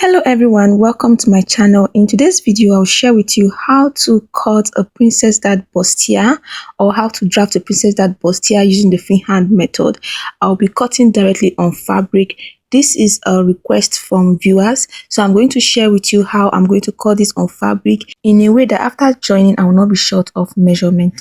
Hello everyone, welcome to my channel. In today's video, I'll share with you how to cut a princess dart bustier or how to draft a princess dart bustier using the freehand method. I'll be cutting directly on fabric. This is a request from viewers, so I'm going to share with you how I'm going to cut this on fabric in a way that after joining, I will not be short of measurement.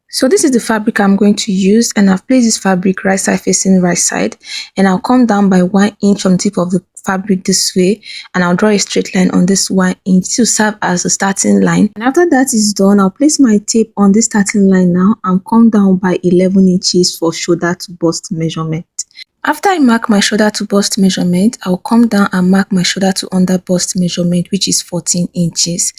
So this is the fabric I'm going to use, and I've placed this fabric right side facing right side, and I'll come down by 1 inch on the tip of the fabric this way, and I'll draw a straight line on this 1 inch to serve as a starting line. And after that is done, I'll place my tape on this starting line now and come down by 11 inches for shoulder to bust measurement. After I mark my shoulder to bust measurement, I'll come down and mark my shoulder to under bust measurement, which is 14 inches.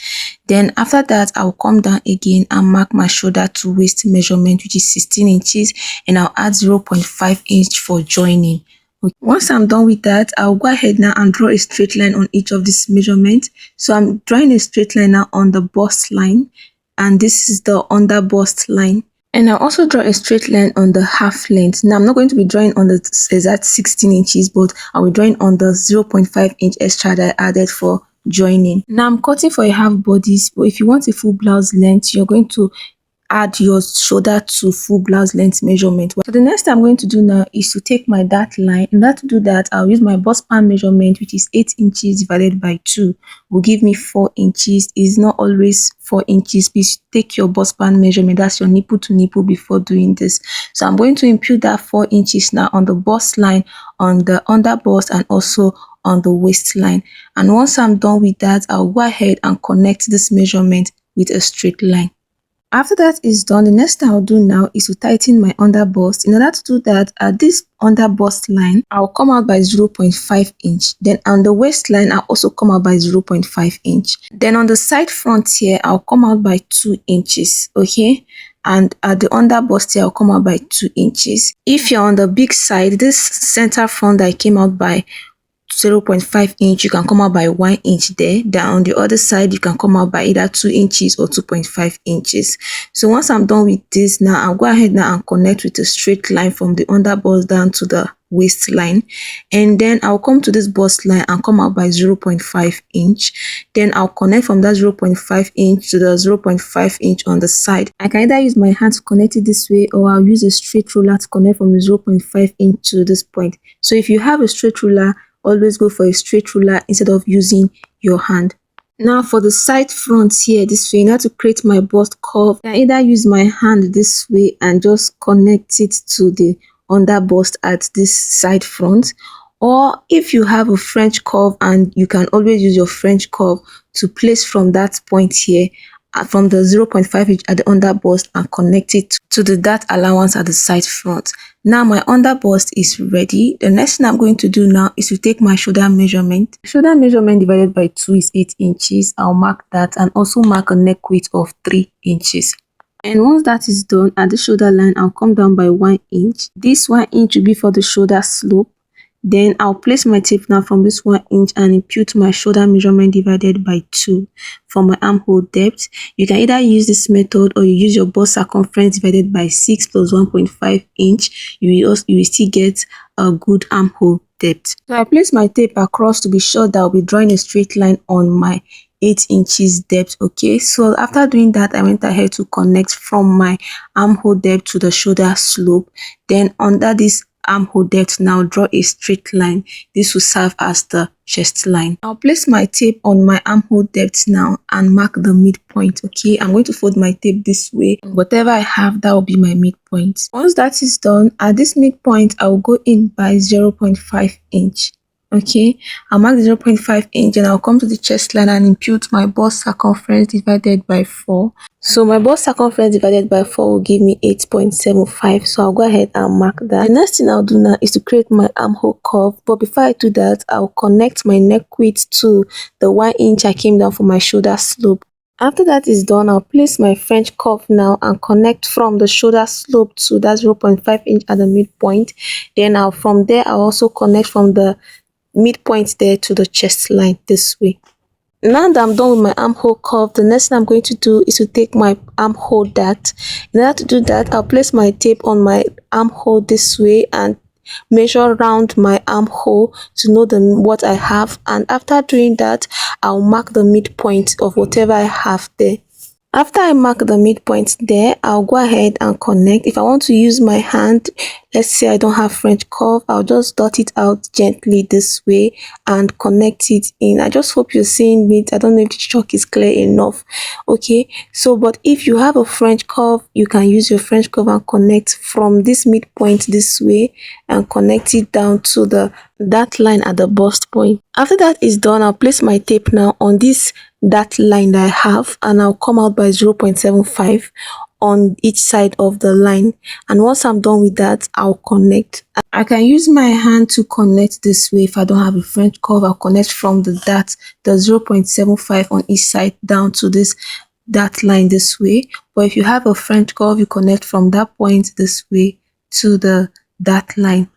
Then after that, I'll come down again and mark my shoulder to waist measurement, which is 16 inches, and I'll add 0.5 inch for joining. Okay. Once I'm done with that, I'll go ahead now and draw a straight line on each of these measurements. So I'm drawing a straight line now on the bust line, and this is the under bust line. And I'll also draw a straight line on the half length. Now, I'm not going to be drawing on the exact 16 inches, but I'll be drawing on the 0.5 inch extra that I added for joining. Now, I'm cutting for a half bodice, but if you want a full blouse length, you're going to add your shoulder to full blouse length measurement. So the next thing I'm going to do now is to take my dart line. In order to do that, I'll use my bust span measurement, which is 8 inches divided by 2 will give me 4 inches. It's not always 4 inches. Please take your bust span measurement, that's your nipple to nipple, before doing this. So I'm going to impute that 4 inches now on the bust line, on the under bust, and also on the waistline. And once I'm done with that, I'll go ahead and connect this measurement with a straight line. After that is done, the next thing I'll do now is to tighten my under bust. In order to do that, at this under bust line, I'll come out by 0.5 inch. Then on the waistline, I'll also come out by 0.5 inch. Then on the side front here, I'll come out by 2 inches, okay? And at the under bust here, I'll come out by 2 inches. If you're on the big side, this center front that I came out by 0.5 inch, you can come out by 1 inch there. Then on the other side, you can come out by either 2 inches or 2.5 inches. So once I'm done with this, now I'll go ahead now and connect with a straight line from the under bust down to the waistline, and then I'll come to this bust line and come out by 0.5 inch. Then I'll connect from that 0.5 inch to the 0.5 inch on the side. I can either use my hand to connect it this way, or I'll use a straight ruler to connect from the 0.5 inch to this point. So if you have a straight ruler, always go for a straight ruler instead of using your hand. Now for the side front here, this way, in order to create my bust curve, I either use my hand this way and just connect it to the under bust at this side front, or if you have a French curve, and you can always use your French curve to place from that point here, from the 0.5 inch at the under bust, and connect it to the dart allowance at the side front. Now my under bust is ready. The next thing I'm going to do now is to take my shoulder measurement. Shoulder measurement divided by 2 is 8 inches. I'll mark that and also mark a neck width of 3 inches. And once that is done, at the shoulder line, I'll come down by 1 inch. This 1 inch will be for the shoulder slope. Then I'll place my tape now from this 1 inch and impute my shoulder measurement divided by 2 for my armhole depth. You can either use this method, or you use your bust circumference divided by 6 plus 1.5 inch. You will still get a good armhole depth. So I place my tape across to be sure that I'll be drawing a straight line on my 8 inches depth. Okay, so after doing that, I went ahead to connect from my armhole depth to the shoulder slope. Then under this armhole depth, now draw a straight line. This will serve as the chest line. I'll place my tape on my armhole depth now and mark the midpoint. Okay, I'm going to fold my tape this way. Whatever I have, that will be my midpoint. Once that is done, at this midpoint, I will go in by 0.5 inch. Okay, I'll mark the 0.5 inch, and I'll come to the chest line and impute my bust circumference divided by 4. So my bust circumference divided by 4 will give me 8.75. So I'll go ahead and mark that. The next thing I'll do now is to create my armhole curve. But before I do that, I'll connect my neck width to the 1 inch I came down for my shoulder slope. After that is done, I'll place my French curve now and connect from the shoulder slope to that 0.5 inch at the midpoint. Then from there, I'll also connect from the midpoint there to the chest line this way. Now that I'm done with my armhole curve, the next thing I'm going to do is to take my armhole dart. In order to do that, I'll place my tape on my armhole this way and measure around my armhole to know what I have, and after doing that, I'll mark the midpoint of whatever I have there. After I mark the midpoint there, I'll go ahead and connect. If I want to use my hand, let's say I don't have French curve, I'll just dot it out gently this way and connect it in. I just hope you're seeing it. I don't know if the chalk is clear enough. Okay, so but if you have a French curve, you can use your French curve and connect from this midpoint this way and connect it down to that line at the bust point. After that is done, I'll place my tape now on that line that I have, and I'll come out by 0.75 on each side of the line. And once I'm done with that, I'll connect. I can use my hand to connect this way. If I don't have a French curve, I'll connect from the 0.75 on each side down to that line this way. But if you have a French curve, you connect from that point this way to that line.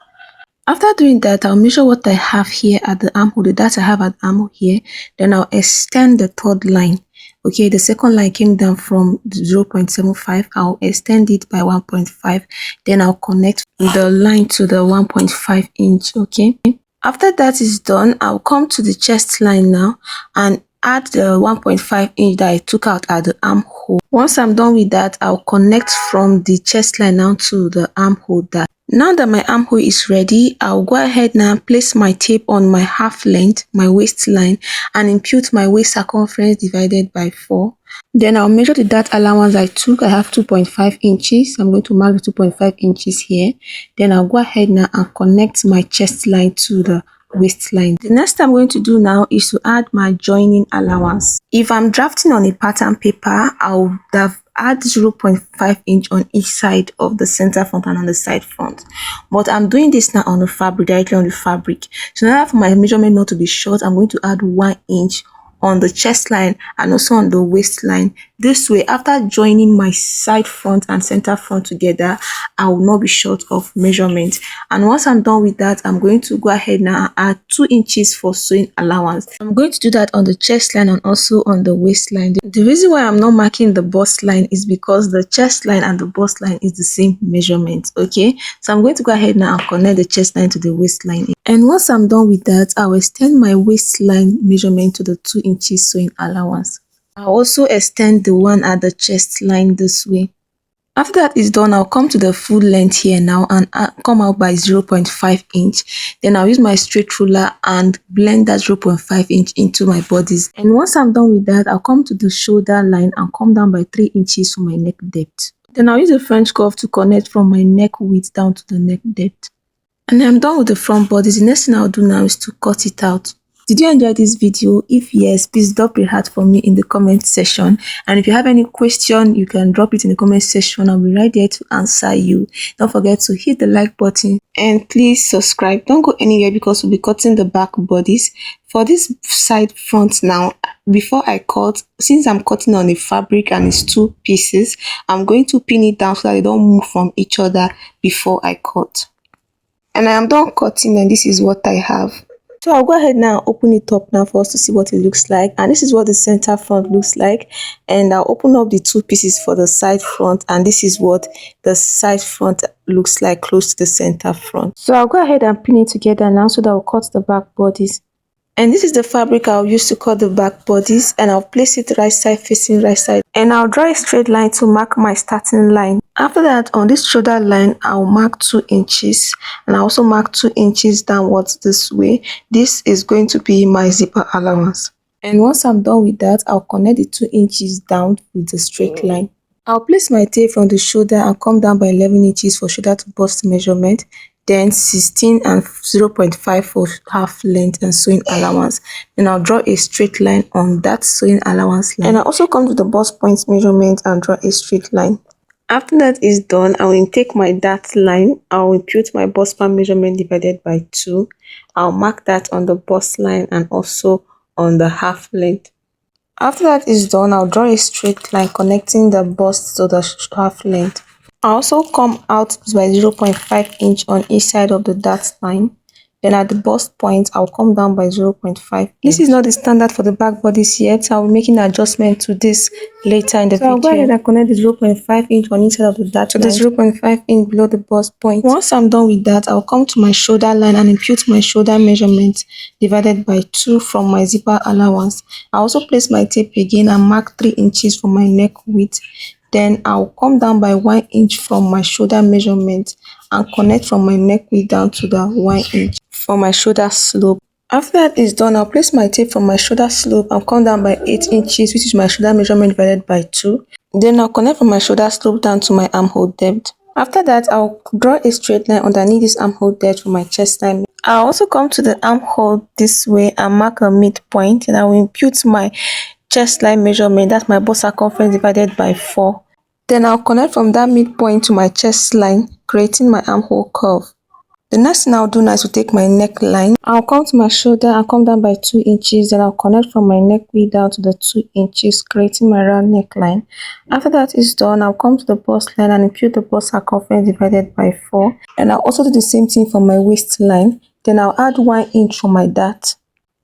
After doing that, I'll measure what I have here at the armhole, the dart I have at the armhole here. Then I'll extend the third line. Okay, the second line came down from 0.75. I'll extend it by 1.5. Then I'll connect the line to the 1.5 inch. Okay. After that is done, I'll come to the chest line now and add the 1.5 inch that I took out at the armhole. Once I'm done with that, I'll connect from the chest line now to the armhole dart. Now that my armhole is ready, I'll go ahead now and place my tape on my half length, my waistline, and impute my waist circumference divided by 4. Then I'll measure the dart allowance I took. I have 2.5 inches. I'm going to mark the 2.5 inches here. Then I'll go ahead now and connect my chest line to the waistline. The next I'm going to do now is to add my joining allowance. If I'm drafting on a pattern paper, I'll add 0.5 inch on each side of the center front and on the side front. But I'm doing this now on the fabric, directly on the fabric. So now for my measurement not to be short, I'm going to add 1 inch on the chest line and also on the waistline. This way, after joining my side front and center front together, I will not be short of measurement. And once I'm done with that, I'm going to go ahead now and add 2 inches for sewing allowance. I'm going to do that on the chest line and also on the waistline. The reason why I'm not marking the bust line is because the chest line and the bust line is the same measurement. Okay, so I'm going to go ahead now and connect the chest line to the waistline. And once I'm done with that, I'll extend my waistline measurement to the 2 inches sewing allowance. I'll also extend the one at the chest line this way. After that is done, I'll come to the full length here now and come out by 0.5 inch. Then I'll use my straight ruler and blend that 0.5 inch into my bodice. And once I'm done with that, I'll come to the shoulder line and come down by 3 inches for my neck depth. Then I'll use a French curve to connect from my neck width down to the neck depth. And I'm done with the front bodice. The next thing I'll do now is to cut it out. Did you enjoy this video? If yes, please drop a heart for me in the comment section. And if you have any question, you can drop it in the comment section. I'll be right there to answer you. Don't forget to hit the like button and please subscribe. Don't go anywhere because we'll be cutting the back bodice. For this side front now, before I cut, since I'm cutting on the fabric and it's 2 pieces, I'm going to pin it down so that they don't move from each other before I cut. And I am done cutting, and this is what I have. So I'll go ahead now and open it up now for us to see what it looks like. And this is what the center front looks like. And I'll open up the 2 pieces for the side front, and this is what the side front looks like close to the center front. So I'll go ahead and pin it together now so that I'll cut the back bodice. And this is the fabric I'll use to cut the back bodice, and I'll place it right side facing right side. And I'll draw a straight line to mark my starting line. After that, on this shoulder line, I'll mark 2 inches, and I also mark 2 inches downwards this way. This is going to be my zipper allowance. And once I'm done with that, I'll connect the 2 inches down with the straight line. I'll place my tape from the shoulder and come down by 11 inches for shoulder to bust measurement. Then 16 and 0.5 for half length and sewing allowance. Then I'll draw a straight line on that sewing allowance line. And I'll also come to the bust point measurement and draw a straight line. After that is done, I will intake my dart line. I will impute my bust part measurement divided by 2. I'll mark that on the bust line and also on the half length. After that is done, I'll draw a straight line connecting the bust to the half length. I also come out by 0.5 inch on each side of the dart line. Then at the bust point, I'll come down by 0.5. This is not the standard for the back bodice yet. I'll be making an adjustment to this later in the video. I'll go ahead and connect the 0.5 inch on each side of the dart line to the 0.5 inch below the bust point. Once I'm done with that, I'll come to my shoulder line and impute my shoulder measurement divided by 2 from my zipper allowance. I also place my tape again and mark 3 inches for my neck width. Then I'll come down by 1 inch from my shoulder measurement and connect from my neck width down to the 1 inch for my shoulder slope. After that is done, I'll place my tape from my shoulder slope and come down by 8 inches, which is my shoulder measurement divided by 2. Then I'll connect from my shoulder slope down to my armhole depth. After that, I'll draw a straight line underneath this armhole depth for my chest line. I'll also come to the armhole this way and mark a midpoint, and I will impute my chest line measurement, that's my bust circumference divided by 4. Then I'll connect from that midpoint to my chest line, creating my armhole curve. The next thing I'll do now is to take my neckline. I'll come to my shoulder and come down by 2 inches. Then I'll connect from my neck width down to the 2 inches, creating my round neckline. After that is done, I'll come to the bust line and impute the bust circumference divided by 4. And I'll also do the same thing for my waistline. Then I'll add 1 inch for my dart.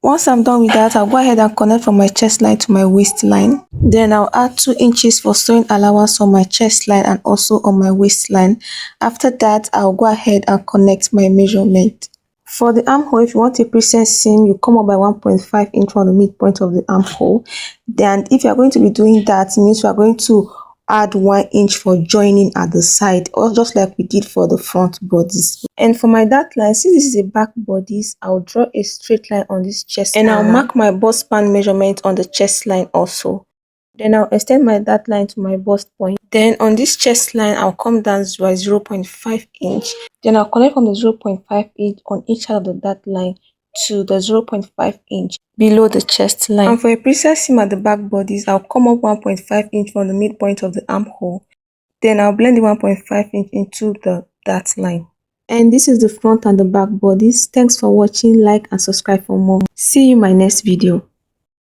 Once I'm done with that, I'll go ahead and connect from my chest line to my waistline. Then I'll add 2 inches for sewing allowance on my chest line and also on my waistline. After that, I'll go ahead and connect my measurement. For the armhole, if you want a preset seam, you come up by 1.5 inch from the midpoint of the armhole. Then if you're going to be doing that, it means you are going to add 1 inch for joining at the side, or just like we did for the front bodice. And for my dart line, since this is a back bodice, I'll draw a straight line on this chest and I'll mark my bust span measurement on the chest line also. Then I'll extend my dart line to my bust point. Then on this chest line, I'll come down by 0.5 inch. Then I'll connect from the 0.5 inch on each side of the dart line to the 0.5 inch below the chest line. And for a preset seam at the back bodice, I'll come up 1.5 inch from the midpoint of the armhole. Then I'll blend the 1.5 inch into the dart line. And this is the front and the back bodice. Thanks for watching. Like and subscribe for more. See you in my next video.